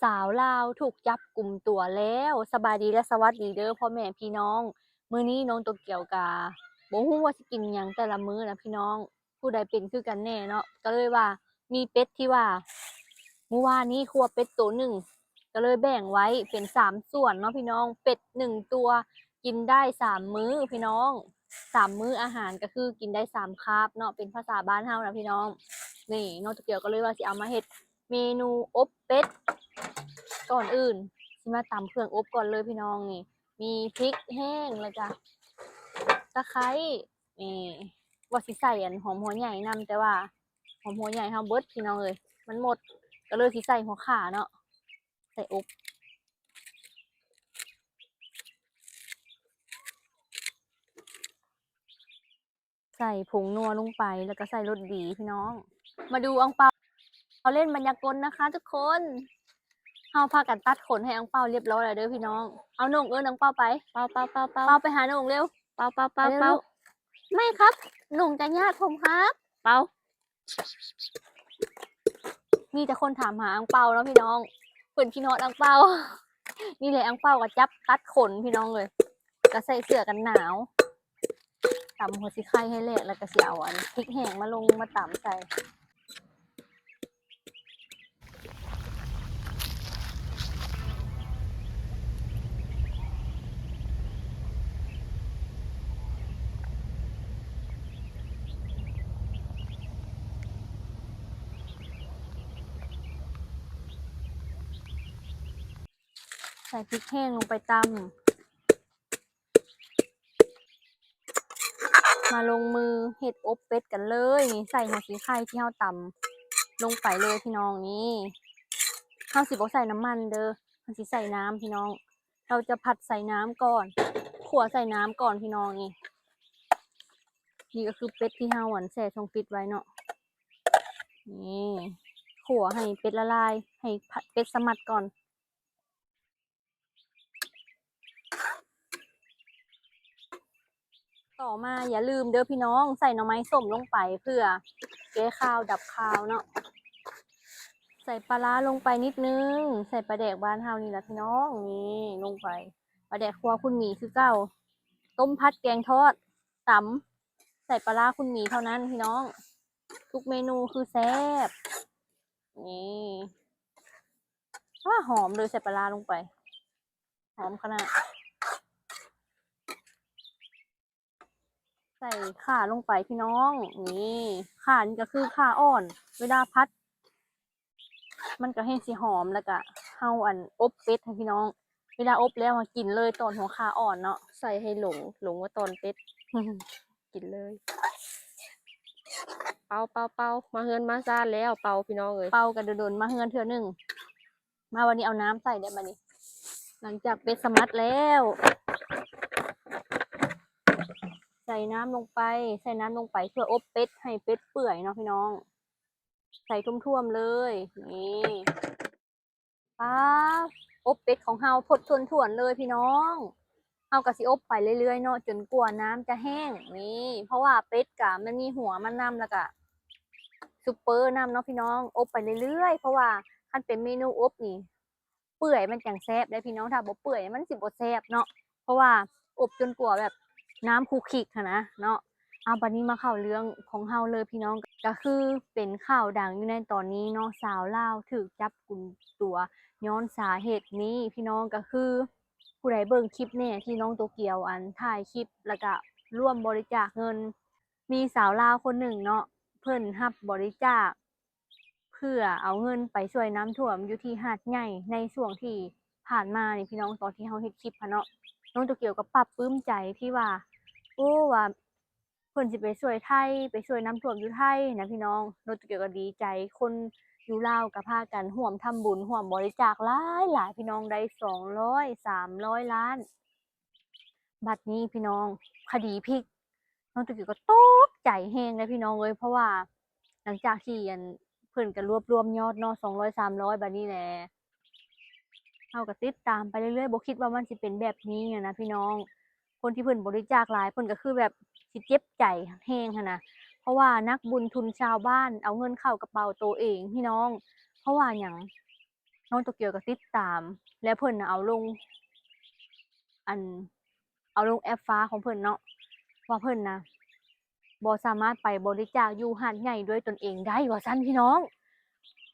สาวลาวถูกจับกลุ่มตัวแล้วสบายดีและสวัสดีเด้อพ่อแม่พี่น้องมื้อนี้น้องโตเกียวกาบ่ฮู้ว่าสิกินหยังแต่ละมื้อนะพี่น้องผู้ใดเป็นคือกันแน่เนาะก็เลยว่ามีเป็ดที่ว่าเมื่อวานนี้คั่วเป็ดตัวหนึ่งก็เลยแบ่งไว้เป็น3 ส่วนเนาะพี่น้องเป็ด1 ตัวกินได้3 มื้อพี่น้อง3 มื้ออาหารก็คือกินได้3 คาบเนาะเป็นภาษาบ้านเฮานะพี่น้องนี่น้องโตเกียวก็เลยว่าสิเอามาเฮ็ดเมนูอบเป็ด ก่อนอื่นสิมาตำเครื่องอบก่อนเลยพี่น้องนี่มีพริกแห้งแล้วก็ตะไคร้นี่ว่าสิใส่หอมหัวใหญ่นำแต่ว่าหอมหัวใหญ่เฮาเบิดพี่น้องเลยมันหมดก็เลยสิใส่หัวข่าเนาะใส่อบใส่ผงนัวลงไปแล้วก็ใส่รสดีพี่น้องมาดูอังเปาเล่นมายากลนะคะทุกคนเฮาพากันตัดขนให้อังเปาเรียบร้อยแล้วเด้อพี่น้องเอาหนุ่งอังเปาไปเปาไปหาหนุ่งเร็วเร็ว ไม่ครับหนุ่มจะญาติผมครับเปามีแต่คนถามหาอังเปาแล้วพี่น้องเปิ่นพี่น้องอังเปานี่เลยอังเปากับจับตัดขนพี่น้องเลยก็ใส่เสื้อกันหนาวตำหัวสิไข่ให้เละแล้วก็เสียเอาอันพริกแห้งมาลงมาตำใส่ใส่พริกแห้งลงไปตำมาลงมือเห็ดอบเป็ดกันเลยใส่หัวสีไข่ที่เฮาตำลงไปเลยพี่น้องนี่เฮาสิบ่ใส่น้ำมันเด้อเฮาสิใส่น้ำพี่น้องเราจะผัดใส่น้ำก่อนขั่วใส่น้ำก่อนพี่น้องนี่ก็คือเป็ดที่เฮาแช่ช่องฟิตไว้เนาะนี่ขั่วให้เป็ดละลายให้เป็ดสมัดก่อนต่อมาอย่าลืมเด้อพี่น้องใส่หน่อไม้ส้มลงไปเพื่อแก้คาวดับคาวเนาะใส่ปลาร้าลงไปนิดนึงใส่ปลาแดกบ้านเฮานี่แหละพี่น้องนี่ลงไปปลาแดกครัวคุณหมีคือเก้าต้มพัดแกงทอดตำใส่ปลาร้าคุณหมีเท่านั้นพี่น้องทุกเมนูคือแซ่บนี่ว่าหอมเลยใส่ปลาร้าลงไปหอมขนาดใส่ข่าลงไปพี่น้องนี่ข่านี่ก็คือข่าอ่อนเวลาพัดมันก็ให้สิหอมแล้วก็เฮาอบเป็ดให้พี่น้องเวลาอบแล้วกินเลยตอนหัวข่าอ่อนเนาะใส่ให้หลงว่าตอนเป็ด กินเลยเป่ามาเฮือนมาซ่านแล้วเป่าพี่น้องเอ้ยเป่ากันโดนๆมาเฮือนเทื่อนึงมาวันนี้เอาน้ำใส่ได้บัดนี้หลังจากเป็ดสมัดแล้วใส่น้ำลงไปเพื่ออบเป็ดให้เป็ดเปื่อยเนาะพี่น้องใส่ท่วมๆเลยนี่ป๊าอบเป็ดของเฮาพดถ่วนๆเลยพี่น้องเฮาก็สิอบไปเรื่อยๆเนาะจนกว่าน้ำจะแห้งนี่เพราะว่าเป็ดกะมันมีหัวมันนำแล้วก็ซุปเปอร์นำเนาะพี่น้องอบไปเรื่อยๆเพราะว่าคันเป็นเมนูอบนี่เปื่อยมันจังแซ่บได้พี่น้องถ้าบ่เปื่อยมันสิบ่แซ่บเนาะเพราะว่าอบจนกว่าแบบน้ำคลุกคลิกหั้นนะเนาะเอาบัดนี้มาเข้าเรื่องของเฮาเลยพี่น้องก็คือเป็นข่าวดังอยู่ในตอนนี้เนาะสาวลาวถูกจับกุมตัวย้อนสาเหตุนี้พี่น้องก็คือผู้ใดเบิ่งคลิปเนี่ยที่น้องโตเกียวถ่ายคลิปแล้วก็ร่วมบริจาคเงินมีสาวลาวคนหนึ่งเนาะเพิ่นรับบริจาคเพื่อเอาเงินไปช่วยน้ำท่วมอยู่ที่หาดใหญ่ในช่วงที่ผ่านมานี่พี่น้องตอนที่เฮาเฮ็ดคลิปหั้นเนาะน้องโตเกียวก็ปรับปลื้มใจที่ว่าโอ้ว่าเพิ่นสิไปช่วยไทยไปช่วยน้ำท่วมอยู่ไทยนะพี่น้องน้องโตเกียวก็ดีใจคนอยู่ลาวก็พากันร่วมทำบุญร่วมบริจาคหลายๆพี่น้องได้200 300ล้านบัดนี้พี่น้องคดีพลิก น้องตะกี้ก็ตกใจแฮงเลยพี่น้องเอ้ยเพราะว่าหลังจากที่เพิ่นก็รวมยอดเนาะ200 300บัดนี้แหละเฮาก็ติดตามไปเรื่อยๆบ่คิดว่ามันสิเป็นแบบนี้อะนะพี่น้องคนที่เพิ่นบริจาคหลายเพิ่นก็คือแบบสิเจ็บใจแฮงหั้นน่ะเพราะว่านักบุญทุนชาวบ้านเอาเงินเข้ากระเป๋าตัวเองพี่น้องเพราะว่าหยัง น้องโตเกียวก็ติดตาม แล้วเพิ่นน่ะอันเอาลงแอปฟ้าของเพิ่นเนาะว่าเพิ่นนะบ่สามารถไปบริจาคอยู่หาดใหญ่ด้วยตนเองได้ว่าซั่นพี่น้อง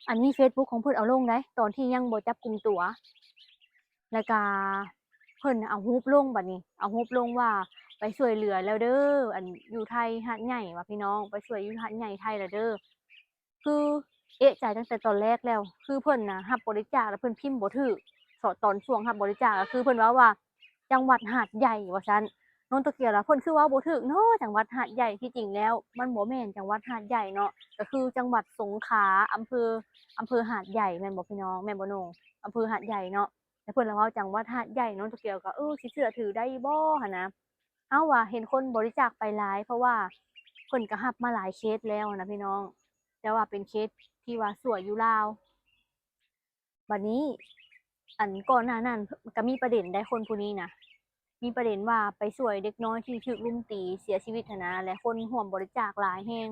อันนี้เฟซบุ๊กของเพิ่นเอาลงได้ตอนที่ยังบ่จับกุมตัวแล้วก็เพิ่นน่ะเอารูปลงบัดนี้เอารูปลงว่าไปช่วยเหลือแล้วเด้ออันอยู่ไทยหาดใหญ่ว่าพี่น้องไปช่วยอยู่หาดใหญ่ไทยแล้วเด้อคือเอะใจตั้งแต่ตอนแรกแล้วคือเพิ่นน่ะรับบริจาคแล้วเพิ่นพิมพ์บ่ถูกตอนช่วงรับบริจาคก็คือเพิ่นว่าจังหวัดหาดใหญ่ว่าซั่น นนทเกียวล่ะเพิ่นคือเว้าบ่ถูกเนาะจังหวัดหาดใหญ่ที่จริงแล้วมันบ่แม่นจังหวัดหาดใหญ่เนาะก็คือจังหวัดสงขลาอำเภอหาดใหญ่แม่นบ่พี่น้องแม่นบ่โหน่งอำเภอหาดใหญ่เนาะแต่เพิ่นละเว้าจังหวัดหาดใหญ่นนทเกียวก็สิเชื่อถือได้บ่หันนะเอ้าว่าเห็นคนบริจาคไปหลายเพราะว่าเพิ่นก็รับมาหลายเคสแล้วนะพี่น้องแต่ว่าเป็นเคสที่ว่าสั่วอยู่ลาวบัดนี้อันก่อนหน้านั้นก็มีประเด็นได้คนผู้นี้น่ะ มีประเด็นว่าไปช่วยเด็กน้อยที่ถูกรุมตีเสียชีวิตหั้นนะและคนร่วมบริจาคหลายแฮง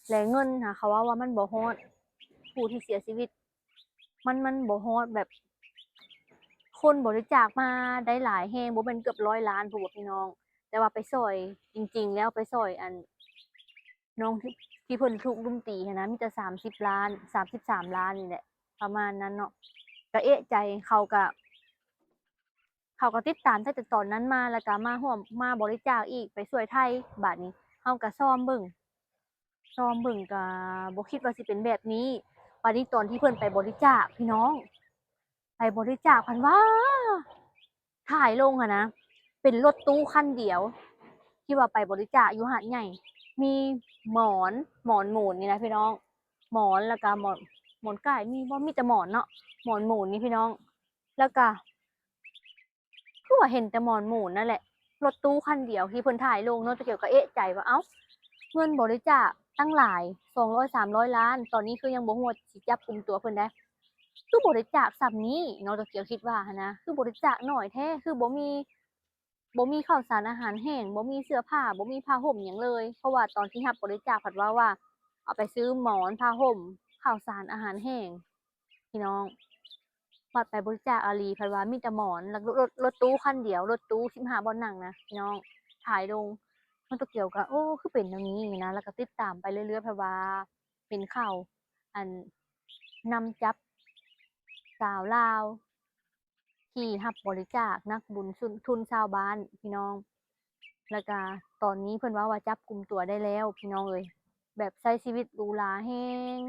และเงินน่ะเขาว่ามันบ่ฮอดผู้ที่เสียชีวิตมันบ่ฮอดแบบคนบริจาคมาได้หลายแฮงบ่แม่นเกือบ100ล้านพู้นบ่พี่น้องแต่ว่าไปช่วยจริงๆแล้วไปช่วยอันน้องที่เพิ่นถูกรุมตีหั้นนะมีแต่30ล้าน33ล้านนี่แหละประมาณนั้นเนาะก็เอะใจเขาก็ติดตามตั้งแต่ตอนนั้นมาแล้วก็มาร่วมมาบริจาคอีกไปช่วยไทยบัดนี้เฮาก็ซ่อมเบิ่งก็บ่คิดว่าสิเป็นแบบนี้บัดนี้ตอนที่เพิ่นไปบริจาคพี่น้องไปบริจาคพันว่าถ่ายลงอะนะเป็นรถตู้คันเดียวที่ว่าไปบริจาคอยู่หาดใหญ่มีหมอนหมูนนี่นะพี่น้องหมอนแล้วก็หมอนก่ายมีบ่มีแต่หมอนเนาะหมอนหมูนนี่พี่น้องแล้วก็ คือว่าเห็นแต่หมอนหมูนั่นแหละรถตู้คันเดียวที่เพิ่นถ่ายลงเนาะตะเกียวก็เอะใจว่าเอ้าเงินบริจาคตั้งหลาย200-300ล้านตอนนี้คือยังบ่ฮู้ว่าสิจับกุมตัวเพิ่นได้คือบริจาคส่ำนี้เนาะตะเกียวคิดว่าหั้นนะคือบริจาคน้อยแท้คือบ่มีข้าวสารอาหารแห้งบ่มีเสื้อผ้าบ่มีผ้าห่มหยังเลยเพราะว่าตอนที่รับบริจาคเพิ่นว่าเอาไปซื้อหมอนผ้าห่มข้าวสารอาหารแห้งพี่น้อง บัดไปบริจาคอาลีเพิ่นว่ามีแต่หมอนแล้วรถตู้คันเดียวรถตู้15บ่นั่งนะพี่น้องถ่ายลงมันก็เกี่ยวกับโอ้คือเป็นแนวนี้นะแล้วก็ติดตามไปเรื่อยๆเพราะว่าเป็นข่าวอันนำจับสาวลาวที่รับบริจาคนักบุญทุนชาวบ้านพี่น้องแล้วก็ตอนนี้เพิ่นว่าจับกุมตัวได้แล้วพี่น้องเอ้ยแบบใช้ชีวิตหรูหราแรง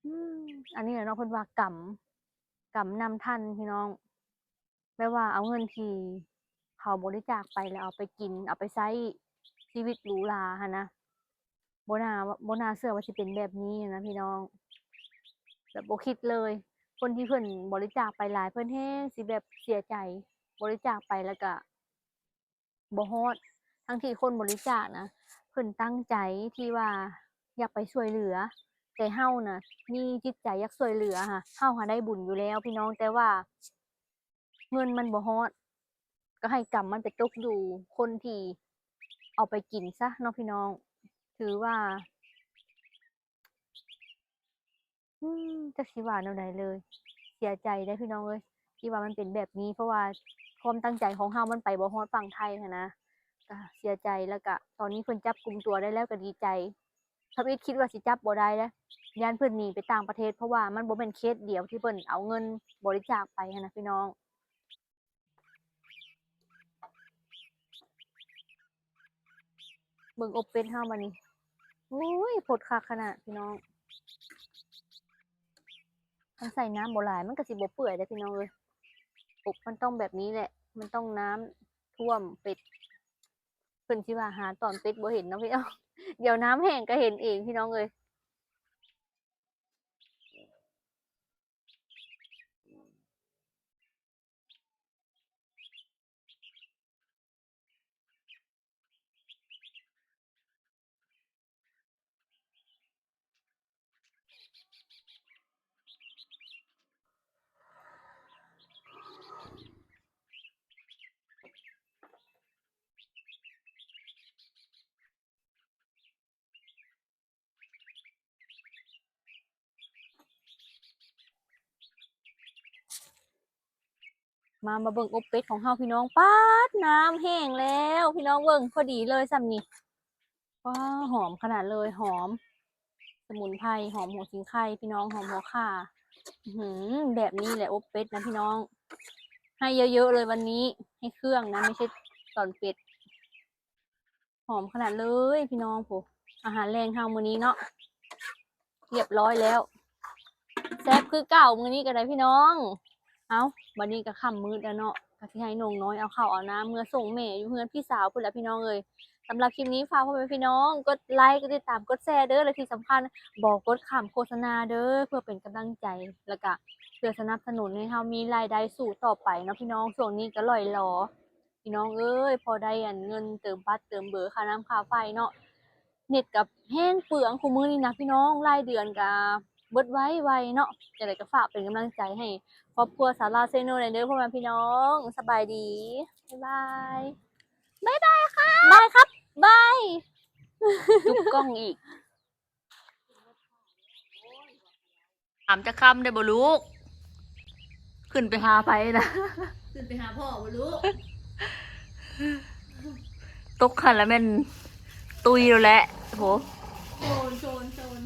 อืมอันนี้แหละเนาะเพิ่นว่ากรรมนำทันพี่น้อง แม่ว่าเอาเงินที่เขาบริจาคไปแล้วเอาไปกินเอาไปใช้ชีวิตหรูหราหั้นนะบ่น่าเชื่อว่าสิเป็นแบบนี้นะพี่น้องแบบบ่คิดเลยคนที่เพิ่นบริจาคไปหลายเพิ่นแฮงสิแบบเสียใจบริจาคไปแล้วก็บ่ฮอดทั้งที่คนบริจาคนะเพิ่นตั้งใจที่ว่าอยากไปช่วยเหลือแต่เฮาน่ะมีจิตใจอยากช่วยเหลือค่ะเฮาหาได้บุญอยู่แล้วพี่น้องแต่ว่าเงินมันบ่ฮอด ก็ให้กรรมมันไปตกอยู่คนที่เอาไปกินซะเนาะพี่น้องถือว่าจักสิว่าแนวใดเลยเสียใจเด้อพี่น้องเอ้ยที่ว่ามันเป็นแบบนี้เพราะว่าความตั้งใจของเฮามันไปบ่ฮอดฝั่งไทยหั้นนะก็เสียใจแล้วก็ตอนนี้เพิ่นจับกุมตัวได้แล้วก็ดีใจทำอิฐคิดว่าสิจับบ่ได้เด้ย้านเพิ่นหนีไปต่างประเทศเพราะว่ามันบ่แม่นเคสเดียวที่เพิ่นเอาเงินบริจาคไปหั้นนะพี่น้องเบิ่งอบเป็ดเฮาบัดนี้โอ้ยโพดคักขนาดพี่น้อง คันใส่น้ำบ่หลายมันก็สิบ่เปื่อยเด้อพี่น้องเอ้ยอบมันต้องแบบนี้แหละมันต้องน้ำท่วมเป็ดเพิ่นสิว่าหาตอนเป็ดบ่เห็นเนาะพี่น้องเดี๋ยวน้ำแห้งก็เห็นเองพี่น้องเอ้ย มาเบิ่งอบเป็ดของเฮาพี่น้องป๊าดน้ำแห้งแล้วพี่น้องเบิ่งพอดีเลยซ้ำนี่ว้าหอมขนาดเลยหอม สมุนไพรหอมหัวขิงไข่พี่น้องหอมหัวข่าแบบนี้แหละอบเป็ดนะพี่น้อง ให้เยอะๆเลยวันนี้ให้เครื่องนะไม่ใช่ตอนเป็ดหอมขนาดเลยพี่น้องผมอาหารแรงเฮามื้อนี้เนาะเรียบร้อยแล้วแซ่บคือเก่ามื้อนี้ก็ได้พี่น้อง เอาวันนี้ก็ค่ำมืดแล้วเนาะก็สิให้นงน้อยเอาข้าวเอาน้ำเมื่อส่งแม่อยู่เฮือนพี่สาวพุ่นละพี่น้องเอ้ยสำหรับคลิปนี้ฝากพ่อแม่พี่น้องกดไลค์กดติดตามกดแชร์เด้อและที่สำคัญบอกกดคำโฆษณาเด้อเพื่อเป็นกำลังใจแล้วก็เพื่อสนับสนุนให้เฮามีรายได้สู่ต่อไปเนาะพี่น้องช่วงนี้ก็ล่อยหลอพี่น้องเอ้ยพอได้อันเงินเติมบัตรเติมเบอร์ค่าน้ำค่าไฟเนาะเน็ตกับแห้งเปลืองคู่มื้อนี้นะพี่น้องรายเดือนก็เบิดไวเนาะจังได๋ก็ฝากเป็นกำลังใจให้ครอบครัวสาวลาวเซโนเด้อพ่อแม่พี่น้องสบายดีบ๊ายบายบ๊ายบายค่ะบายครับบายจุบกล้องอีก ถามจะคำได้บ่ลูก ขึ้นไปหาไผนะ ขึ้นไปหาพ่อบ่ลูก ตกขันแล้วแม่นตุยแล้วแหละโห โซน